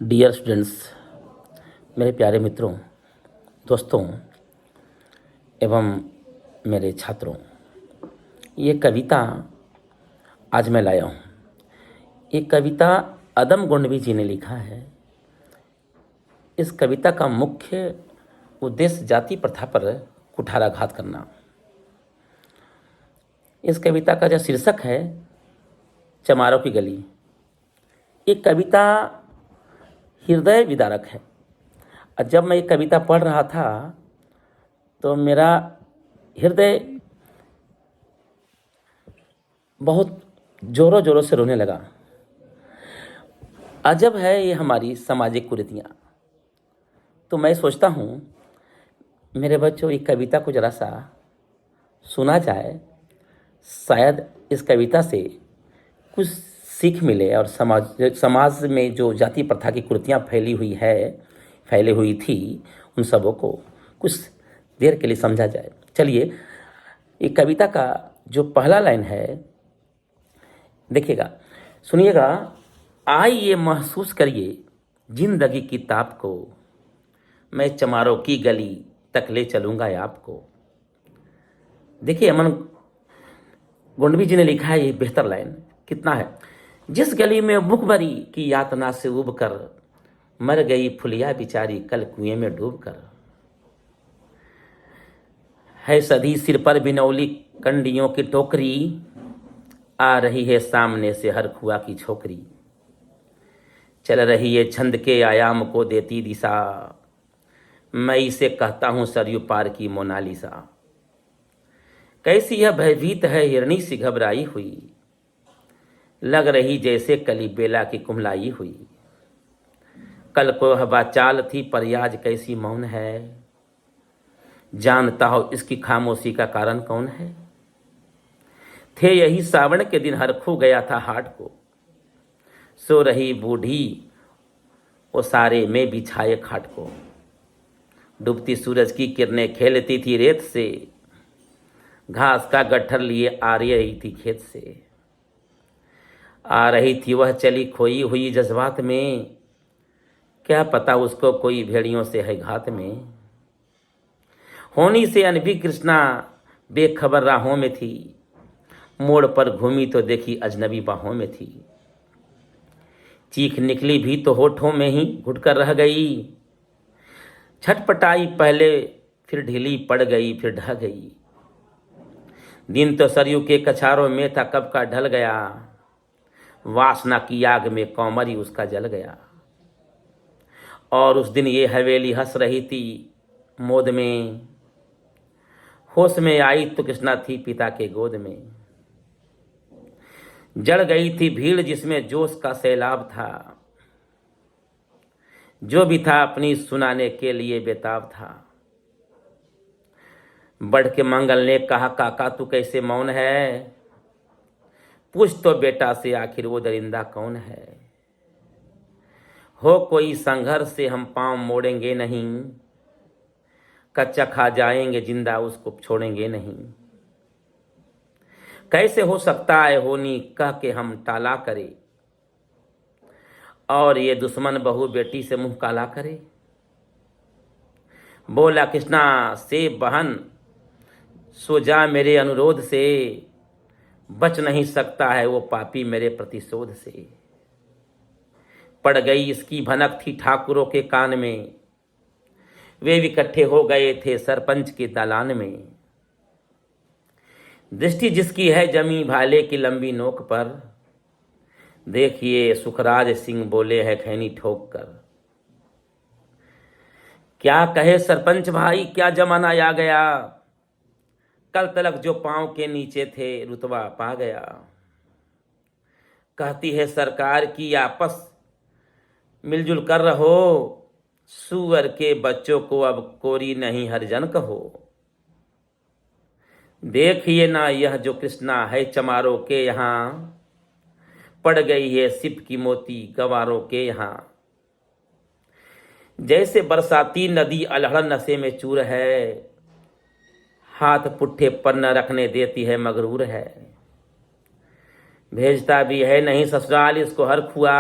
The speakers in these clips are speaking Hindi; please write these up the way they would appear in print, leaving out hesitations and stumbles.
डियर स्टूडेंट्स, मेरे प्यारे मित्रों, दोस्तों एवं मेरे छात्रों, ये कविता आज मैं लाया हूँ। ये कविता अदम गोंडवी जी ने लिखा है। इस कविता का मुख्य उद्देश्य जाति प्रथा पर कुठाराघात करना। इस कविता का जो शीर्षक है चमारों की गली। ये कविता हृदय विदारक है। और जब मैं ये कविता पढ़ रहा था तो मेरा हृदय बहुत ज़ोरों ज़ोरों से रोने लगा। अजब है ये हमारी सामाजिक कुरीतियाँ। तो मैं सोचता हूँ मेरे बच्चों, ये कविता को ज़रा सा सुना जाए, शायद इस कविता से कुछ सीख मिले और समाज में जो जाति प्रथा की कुरीतियाँ फैली हुई थी, उन सबों को कुछ देर के लिए समझा जाए। चलिए, ये कविता का जो पहला लाइन है देखिएगा, सुनिएगा। आइए महसूस करिए जिंदगी की ताप को, मैं चमारों की गली तक ले चलूँगा आपको। देखिए, अमन गोंडवी जी ने लिखा है ये बेहतर लाइन। कितना है। जिस गली में मुखबरी की यातना से उब कर मर गई फुलिया बिचारी कल कुएं में डूब कर, है सधी सिर पर बिनौली कंडियों की टोकरी, आ रही है सामने से हर खुआ की छोकरी, चल रही है छंद के आयाम को देती दिशा, मैं इसे कहता हूं सरयू पार की मोनालिसा। कैसी यह भयभीत है हिरणी सी घबराई हुई, लग रही जैसे कली बेला की कुम्हलाई हुई, कल को हवा चाल थी पर आज कैसी मौन है, जानता हो इसकी खामोशी का कारण कौन है। थे यही सावन के दिन हर खो गया था हाट को, सो रही बूढ़ी वो सारे में बिछाए खाट को, डूबती सूरज की किरणें खेलती थी रेत से, घास का गट्ठर लिए आ रही थी खेत से, आ रही थी वह चली खोई हुई जज्बात में, क्या पता उसको कोई भेड़ियों से है घात में। होनी से अनभी कृष्णा बेखबर राहों में थी, मोड़ पर घूमी तो देखी अजनबी बाहों में थी, चीख निकली भी तो होठों में ही घुटकर रह गई, छटपटाई पहले फिर ढीली पड़ गई फिर ढह गई, दिन तो सरयू के कछारों में था कब का ढल गया, वासना की आग में कौमरी उसका जल गया। और उस दिन ये हवेली हंस रही थी मोद में, होश में आई तो कृष्णा थी पिता के गोद में, जड़ गई थी भीड़ जिसमें जोश का सैलाब था, जो भी था अपनी सुनाने के लिए बेताब था। बढ़ के मंगल ने कहा, काका तू कैसे मौन है, पूछ तो बेटा से आखिर वो दरिंदा कौन है। हो कोई संघर्ष से हम पांव मोड़ेंगे नहीं, कच्चा खा जाएंगे जिंदा उसको छोड़ेंगे नहीं। कैसे हो सकता है होनी कह के हम टाला करे, और ये दुश्मन बहू बेटी से मुंह काला करे। बोला कृष्णा से बहन सो जा मेरे अनुरोध से, बच नहीं सकता है वो पापी मेरे प्रतिशोध से। पड़ गई इसकी भनक थी ठाकुरों के कान में, वे इकट्ठे हो गए थे सरपंच के दालान में। दृष्टि जिसकी है जमी भाले की लंबी नोक पर, देखिए सुखराज सिंह बोले हैं खैनी ठोक कर। क्या कहे सरपंच भाई क्या जमाना आ गया, कल तलक जो पांव के नीचे थे रुतबा पा गया। कहती है सरकार की आपस मिलजुल कर रहो, सुअर के बच्चों को अब कोरी नहीं हरिजन कहो। देखिए ना यह जो कृष्णा है चमारों के यहाँ, पड़ गई है सिप की मोती गवारों के यहाँ। जैसे बरसाती नदी अलहड़ नशे में चूर है, हाथ पुट्ठे पर न रखने देती है मगरूर है। भेजता भी है नहीं ससुराल इसको हर खुआ,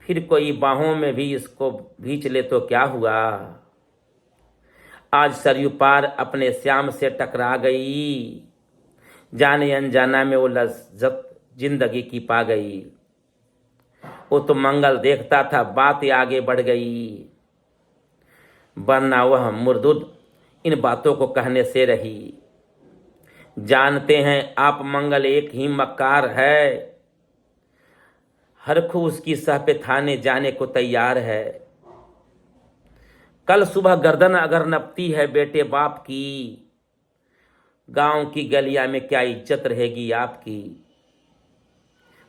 फिर कोई बाहों में भी इसको भींच ले तो क्या हुआ। आज सरयू पार अपने श्याम से टकरा गई, जाने अनजाना में वो लज्जत जिंदगी की पा गई। वो तो मंगल देखता था, बात आगे बढ़ गई, वरना वह मुर्दुद इन बातों को कहने से रही। जानते हैं आप मंगल एक ही मक्कार है, हर खू उसकी सह पे थाने जाने को तैयार है। कल सुबह गर्दन अगर नपती है बेटे बाप की, गांव की गलिया में क्या इज्जत रहेगी आपकी।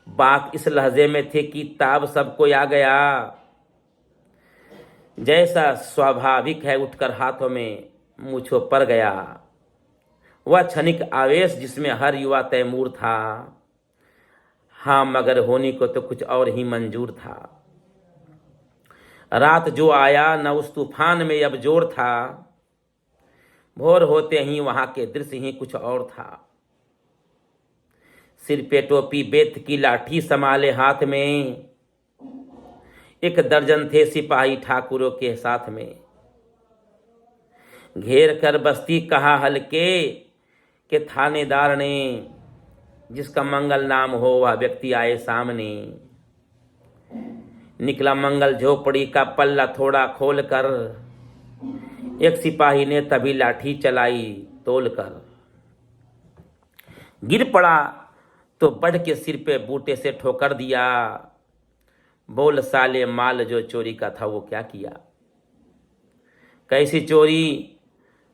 बात इस लहजे में थे कि ताब सबको आ गया, जैसा स्वाभाविक है उठकर हाथों में मूछों पर गया। वह क्षणिक आवेश जिसमें हर युवा तैमूर था, हाँ मगर होने को तो कुछ और ही मंजूर था। रात जो आया न उस तूफान में अब जोर था, भोर होते ही वहां के दृश्य ही कुछ और था। सिर पे टोपी बेत की लाठी संभाले हाथ में, एक दर्जन थे सिपाही ठाकुरों के साथ में। घेर कर बस्ती कहा हल्के के थानेदार ने, जिसका मंगल नाम हो वह व्यक्ति आए सामने। निकला मंगल झोपड़ी का पल्ला थोड़ा खोल कर, एक सिपाही ने तभी लाठी चलाई तोल कर। गिर पड़ा तो बढ़ के सिर पे बूटे से ठोकर दिया, बोल साले माल जो चोरी का था वो क्या किया। कैसी चोरी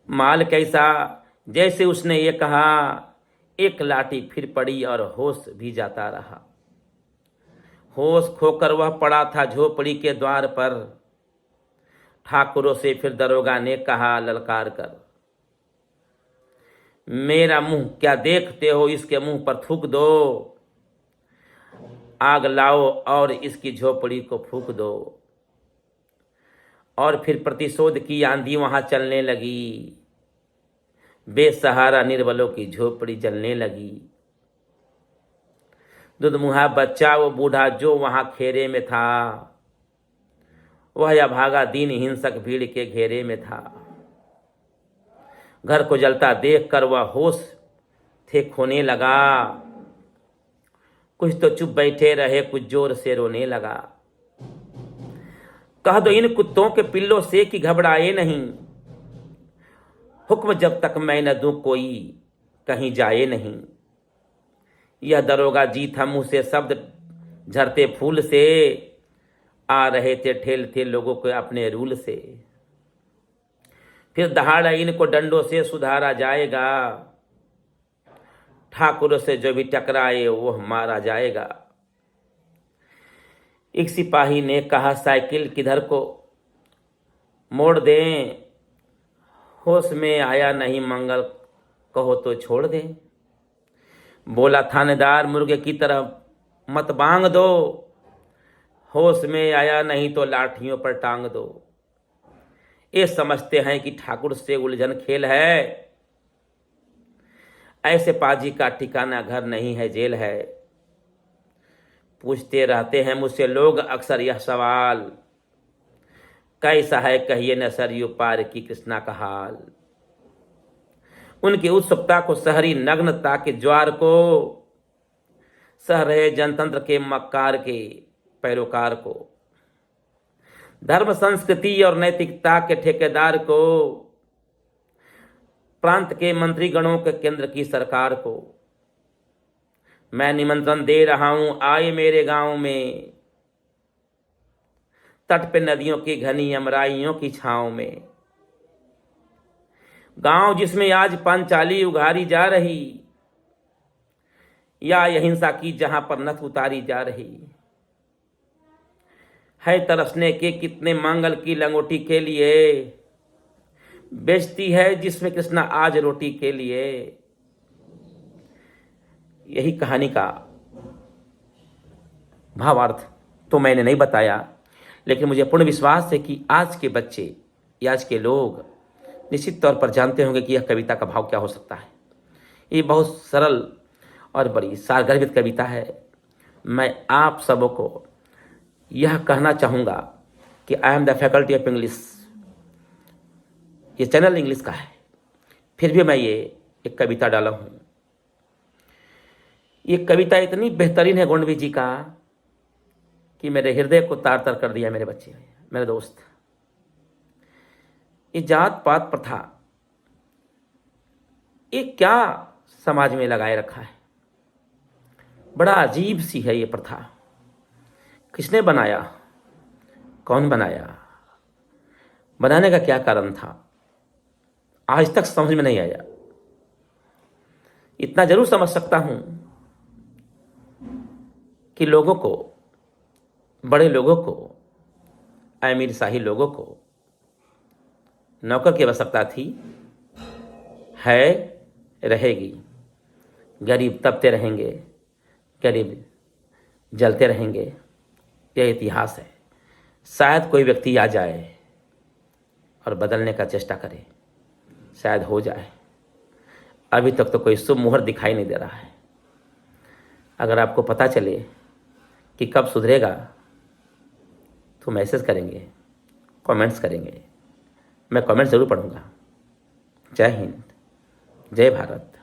माल कैसा, जैसे उसने ये कहा, एक लाठी फिर पड़ी और होश भी जाता रहा। होश खोकर वह पड़ा था झोपड़ी के द्वार पर, ठाकुरों से फिर दरोगा ने कहा ललकार कर, मेरा मुंह क्या देखते हो, इसके मुंह पर थूक दो। आग लाओ और इसकी झोपड़ी को फूंक दो। और फिर प्रतिशोध की आंधी वहां चलने लगी, बेसहारा निर्बलों की झोपड़ी जलने लगी। दुधमुहा बच्चा वो बूढ़ा जो वहां खेरे में था, वह अभागा दीन हिंसक भीड़ के घेरे में था। घर को जलता देखकर वह होश थे खोने लगा, कुछ तो चुप बैठे रहे कुछ जोर से रोने लगा। कह दो इन कुत्तों के पिल्लों से कि घबराए नहीं, हुक्म जब तक मैं न दूं कोई कहीं जाए नहीं। यह दरोगा जी था मुंह से शब्द झरते फूल से, आ रहे थे ठेल थे लोगों को अपने रूल से। फिर दहाड़ा इनको डंडों से सुधारा जाएगा, ठाकुरों से जो भी टकराए वह मारा जाएगा। एक सिपाही ने कहा साइकिल किधर को मोड़ दें, होश में आया नहीं मंगल कहो तो छोड़ दे। बोला थानेदार मुर्गे की तरह मत बांग दो, होश में आया नहीं तो लाठियों पर टांग दो। ये समझते हैं कि ठाकुर से उलझन खेल है, ऐसे पाजी का ठिकाना घर नहीं है जेल है। पूछते रहते हैं मुझसे लोग अक्सर यह सवाल, कैसा है कहिए न सरयू पार की कृष्णा का हाल। उनकी उत्सुकता को शहरी नग्नता के ज्वार को, सह रहे जनतंत्र के मक्कार के पैरोकार को, धर्म संस्कृति और नैतिकता के ठेकेदार को, प्रांत के मंत्रीगणों के केंद्र की सरकार को मैं निमंत्रण दे रहा हूं, आए मेरे गांव में, तट पे नदियों की घनी अमराइयों की छांव में। गांव जिसमें आज पांचाली उघारी जा रही, या अहिंसा की जहां पर नथ उतारी जा रही है। तरसने के कितने मंगल की लंगोटी के लिए, बेचती है जिसमें कृष्णा आज रोटी के लिए। यही कहानी का भावार्थ तो मैंने नहीं बताया, लेकिन मुझे पूर्ण विश्वास है कि आज के बच्चे या आज के लोग निश्चित तौर पर जानते होंगे कि यह कविता का भाव क्या हो सकता है। ये बहुत सरल और बड़ी सारगर्भित कविता है। मैं आप सबों को यह कहना चाहूँगा कि I am the faculty of English. ये चैनल इंग्लिश का है, फिर भी मैं ये एक कविता डाला हूँ। ये कविता इतनी बेहतरीन है गोंडवी जी का कि मेरे हृदय को तार तर कर दिया। मेरे बच्चे, मेरे दोस्त, ये जात पात प्रथा ये क्या समाज में लगाए रखा है। बड़ा अजीब सी है ये प्रथा। किसने बनाया, कौन बनाया, बनाने का क्या कारण था, आज तक समझ में नहीं आया। इतना जरूर समझ सकता हूं कि लोगों को, बड़े लोगों को, अमीर शाही लोगों को नौकर की आवश्यकता थी, है, रहेगी। गरीब तपते रहेंगे, गरीब जलते रहेंगे। यह इतिहास है। शायद कोई व्यक्ति आ जाए और बदलने का चेष्टा करे, शायद हो जाए। अभी तक तो कोई शुभ मुहूर्त दिखाई नहीं दे रहा है। अगर आपको पता चले कि कब सुधरेगा तो मैसेज करेंगे, कमेंट्स करेंगे। मैं कमेंट ज़रूर पढ़ूंगा। जय हिंद, जय भारत।